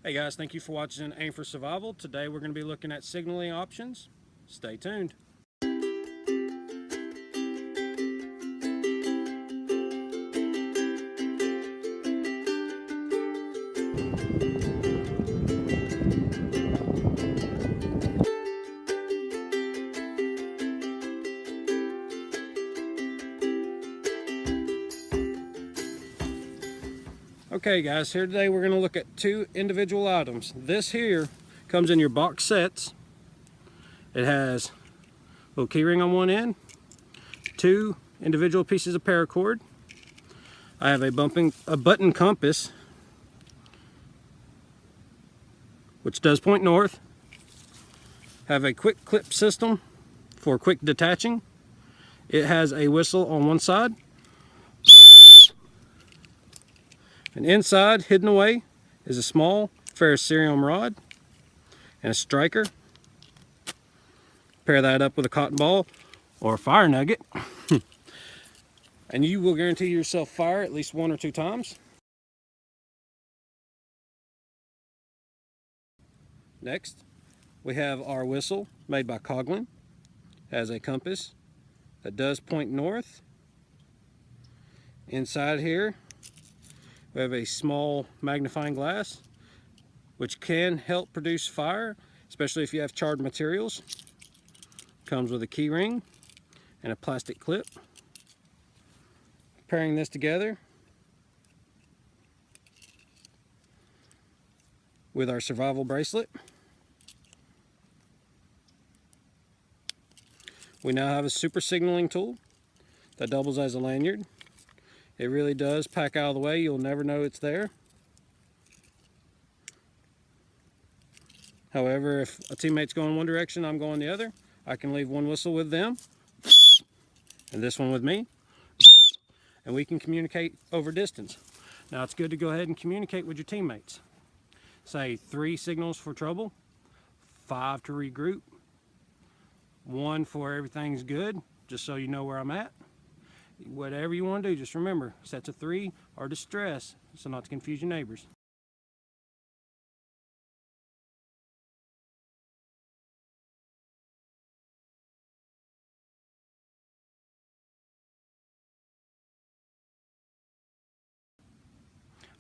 Hey guys, thank you for watching Aim for Survival. Today we're going to be looking at signaling options. Stay tuned. Okay guys, here today we're going to look at two individual items. This here comes in your box sets. It has a little key ring on one end, two individual pieces of paracord. I have a button compass, which does point north. Have a quick clip system for quick detaching. It has a whistle on one side. And inside, hidden away, is a small ferrocerium rod and a striker. Pair that up with a cotton ball or a fire nugget, and you will guarantee yourself fire at least 1 or 2 times. Next, we have our whistle made by Coghlan. Has a compass that does point north. Inside here, we have a small magnifying glass, which can help produce fire, especially if you have charred materials. Comes with a key ring and a plastic clip. Pairing this together with our survival bracelet, we now have a super signaling tool that doubles as a lanyard. It really does pack out of the way. You'll never know it's there. However, if a teammate's going one direction, I'm going the other, I can leave one whistle with them and this one with me, and we can communicate over distance. Now it's good to go ahead and communicate with your teammates. Say 3 signals for trouble, 5 to regroup, 1 for everything's good, just so you know where I'm at. Whatever you want to do, just remember, sets of 3 are distress, so not to confuse your neighbors.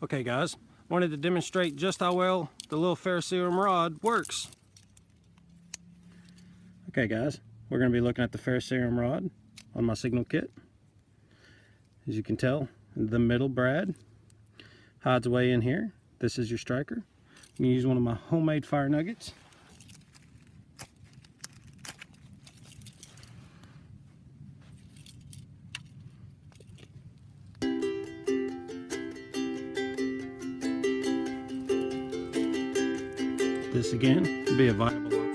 Okay guys, wanted to demonstrate just how well the little ferrocerium rod works. Okay guys, we're going to be looking at the ferrocerium rod on my signal kit. As you can tell, the middle brad hides away in here. This is your striker. I'm going to use one of my homemade fire nuggets. This again would be a viable option.